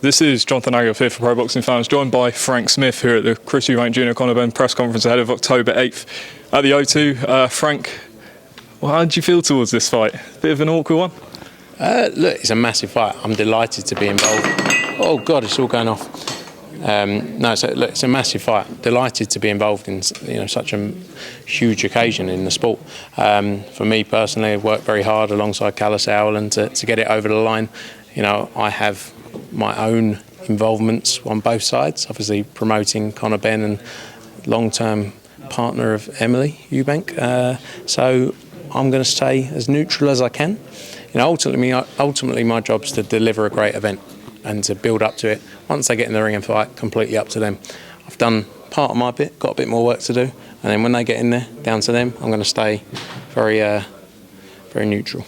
This is Jonathan Aguilar here for Pro Boxing Fans, joined by Frank Smith here at the Chris Eubank Jr. Conor Benn press conference ahead of October 8th at the O2. Frank, well, how did you feel towards this fight? Bit of an awkward one? Look, it's a massive fight. I'm delighted to be involved. Oh God, it's all going off. Look, it's a massive fight. Delighted to be involved in such a huge occasion in the sport. For me personally, I've worked very hard alongside Callis Howland to get it over the line. I have my own involvements on both sides, obviously promoting Conor Benn and long-term partner of Emily Eubank. So I'm going to stay as neutral as I can. Ultimately my job is to deliver a great event and to build up to it. Once they get in the ring and fight, completely up to them. I've done part of my bit, got a bit more work to do, and then when they get in there, down to them. I'm going to stay very neutral.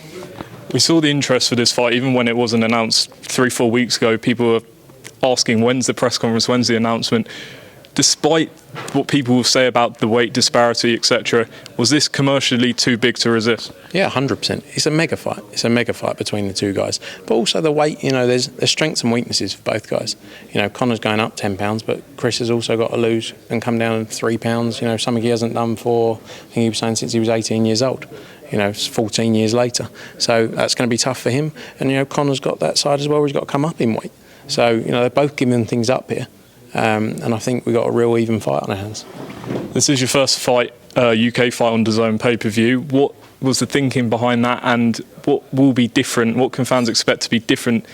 We saw the interest for this fight, even when it wasn't announced 3-4 weeks ago. People were asking, when's the press conference, when's the announcement? Despite what people will say about the weight disparity, etc., was this commercially too big to resist? Yeah, 100%. It's a mega fight. It's a mega fight between the two guys. But also the weight, there's strengths and weaknesses for both guys. Conor's going up 10 pounds, but Chris has also got to lose and come down 3 pounds. Something he hasn't done for, I think he was saying, since he was 18 years old. It's 14 years later. So that's going to be tough for him. And, Conor's got that side as well, where he's got to come up in weight. So, they're both giving things up here. And I think we've got a real even fight on our hands. This is your first fight, UK fight on DAZN pay-per-view. What was the thinking behind that, and what will be different? What can fans expect to be different,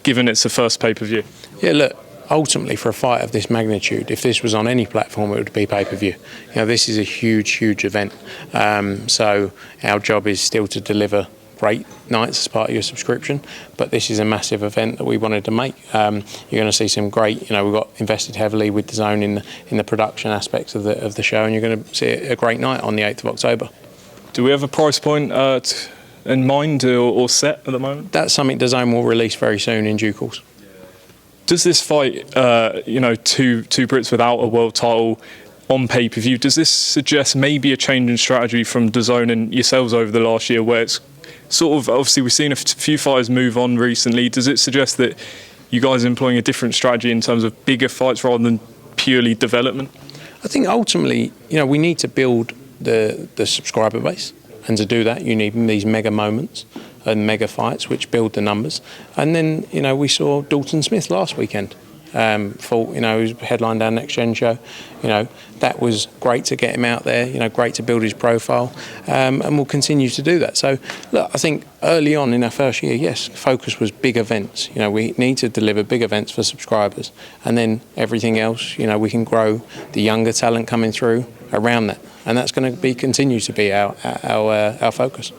given it's the first pay-per-view? Yeah, look, ultimately for a fight of this magnitude, if this was on any platform, it would be pay-per-view. This is a huge, huge event. So our job is still to deliver great nights as part of your subscription, but this is a massive event that we wanted to make. You're going to see some great, we've got invested heavily with DAZN in the production aspects of the show, and you're going to see a great night on the 8th of October. Do we have a price point in mind or set at the moment? That's something DAZN will release very soon in due course. Does this fight, two Brits without a world title on pay-per-view, does this suggest maybe a change in strategy from DAZN and yourselves over the last year, where it's sort of, obviously we've seen a few fighters move on recently? Does it suggest that you guys are employing a different strategy in terms of bigger fights rather than purely development? I think ultimately, we need to build the subscriber base, and to do that you need these mega moments and mega fights which build the numbers. And then, we saw Dalton Smith last weekend. Who's headlined our Next Gen show. That was great to get him out there, great to build his profile, and we'll continue to do that. So, look, I think early on in our first year, yes, focus was big events. We need to deliver big events for subscribers, and then everything else, we can grow the younger talent coming through around that, and that's going to continue to be our focus.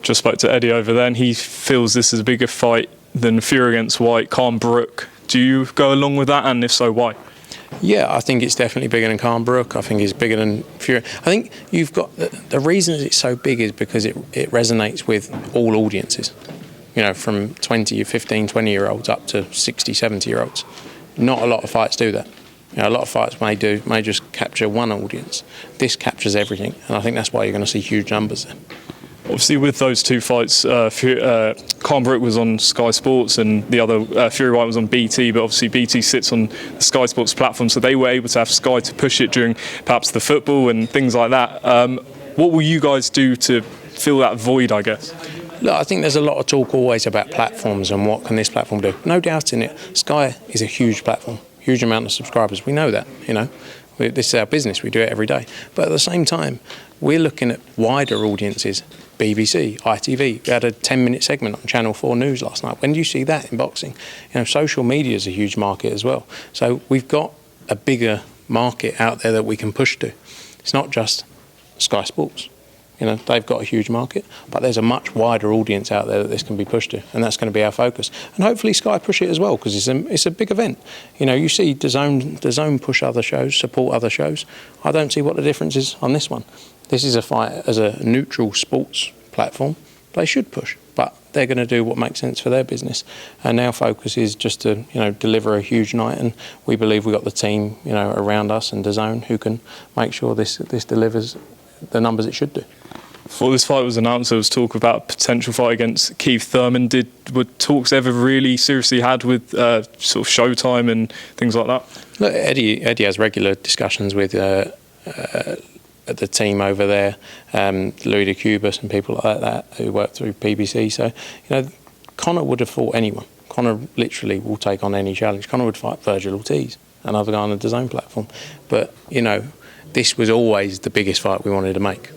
Just spoke to Eddie over there, and he feels this is a bigger fight than Fury against White, Khan Brook. Do you go along with that, and if so, why? Yeah, I think it's definitely bigger than Khan Brook. I think it's bigger than Fury. I think you've got the reason it's so big is because it resonates with all audiences. From 15, 20-year-olds up to 60, 70-year-olds. Not a lot of fights do that. A lot of fights may just capture one audience. This captures everything, and I think that's why you're going to see huge numbers there. Obviously, with those two fights, Khan Brook was on Sky Sports and the other, Fury White, was on BT, but obviously BT sits on the Sky Sports platform, so they were able to have Sky to push it during perhaps the football and things like that. What will you guys do to fill that void, I guess? Look, I think there's a lot of talk always about platforms and what can this platform do. No doubt in it. Sky is a huge platform, huge amount of subscribers. We know that, This is our business, we do it every day. But at the same time, we're looking at wider audiences. BBC, ITV, we had a 10-minute segment on Channel 4 News last night. When do you see that in boxing? Social media is a huge market as well. So we've got a bigger market out there that we can push to. It's not just Sky Sports. They've got a huge market, but there's a much wider audience out there that this can be pushed to, and that's going to be our focus. And hopefully Sky push it as well, because it's a big event. You see DAZN push other shows, support other shows. I don't see what the difference is on this one. This is a fight as a neutral sports platform. They should push, but they're going to do what makes sense for their business. And our focus is just to deliver a huge night, and we believe we've got the team around us and DAZN who can make sure this delivers the numbers it should do. Before this fight was announced, there was talk about a potential fight against Keith Thurman. Were talks ever really seriously had with sort of Showtime and things like that? Look, Eddie has regular discussions with the team over there, Louis de Cubas and people like that who work through PBC. So, Conor would have fought anyone. Conor literally will take on any challenge. Conor would fight Virgil Ortiz, another guy on the DAZN platform. But, this was always the biggest fight we wanted to make.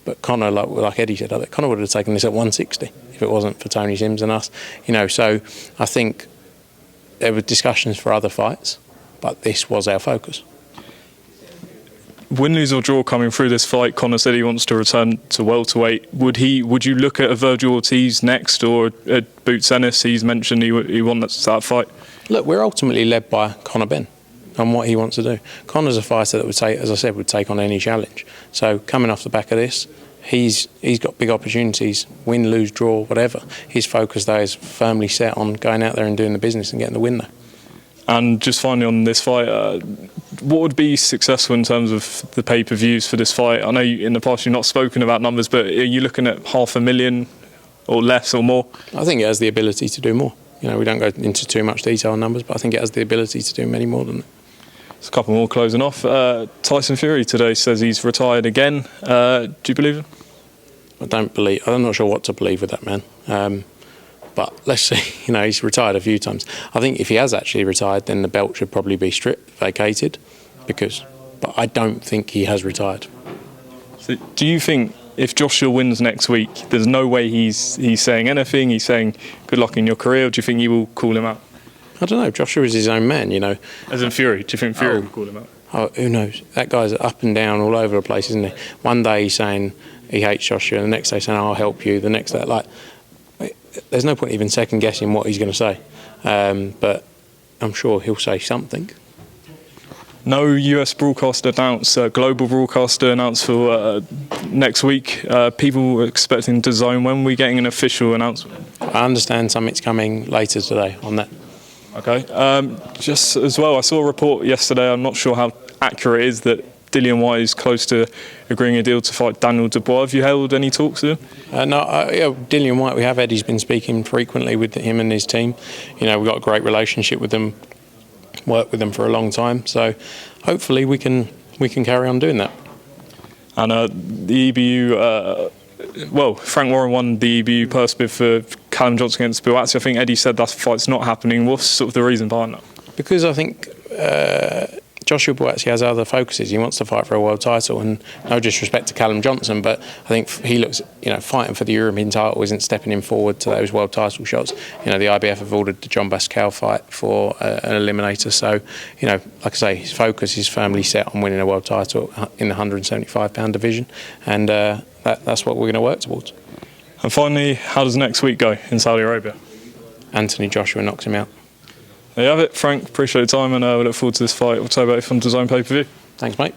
But Conor, like Eddie said, Conor would have taken this at 160 if it wasn't for Tony Sims and us. So I think there were discussions for other fights, but this was our focus. Win, lose or draw coming through this fight, Conor said he wants to return to welterweight. Would you look at a Virgil Ortiz next, or a Boots Ennis? He's mentioned he wants that fight. Look, we're ultimately led by Conor Benn and what he wants to do. Conor's a fighter that would take, as I said, would take on any challenge. So coming off the back of this, he's got big opportunities, win, lose, draw, whatever. His focus though is firmly set on going out there and doing the business and getting the win though. And just finally on this fight, what would be successful in terms of the pay-per-views for this fight? I know in the past you've not spoken about numbers, but are you looking at 500,000 or less or more? I think it has the ability to do more. We don't go into too much detail on numbers, but I think it has the ability to do many more than that. There's a couple more closing off. Tyson Fury today says he's retired again. Do you believe him? I'm not sure what to believe with that man. But let's see, he's retired a few times. I think if he has actually retired, then the belt should probably be vacated, but I don't think he has retired. So do you think if Joshua wins next week, there's no way he's saying anything, he's saying good luck in your career, or do you think he will call him out? I don't know, Joshua is his own man, As in Fury, do you think Fury will call him out? Oh, who knows? That guy's up and down all over the place, isn't he? One day he's saying he hates Joshua, the next day saying I'll help you, the next day, there's no point even second guessing what he's going to say, but I'm sure he'll say something. No US broadcaster announced, global broadcaster announced for next week. People were expecting DAZN. When are we getting an official announcement? I understand something's coming later today on that. Okay. Just as well, I saw a report yesterday, I'm not sure how accurate it is, that Dillian Whyte is close to agreeing a deal to fight Daniel Dubois. Have you held any talks with him? No, Dillian Whyte, we have. Eddie's been speaking frequently with him and his team. We've got a great relationship with them, worked with them for a long time. So hopefully we can carry on doing that. And the EBU, Frank Warren won the EBU purse bid for Callum Johnson against Buatsi. I think Eddie said that fight's not happening. What's sort of the reason behind that? Because I think Joshua Buatsi has other focuses. He wants to fight for a world title, and no disrespect to Callum Johnson, but I think he looks, fighting for the European title isn't stepping him forward to those world title shots. The IBF have ordered the John Pascal fight for an eliminator. So, like I say, his focus is firmly set on winning a world title in the 175-pound division, and that's what we're going to work towards. And finally, how does next week go in Saudi Arabia? Anthony Joshua knocks him out. There you have it, Frank. Appreciate your time, and we look forward to this fight. October 8th on DAZN pay-per-view. Thanks, mate.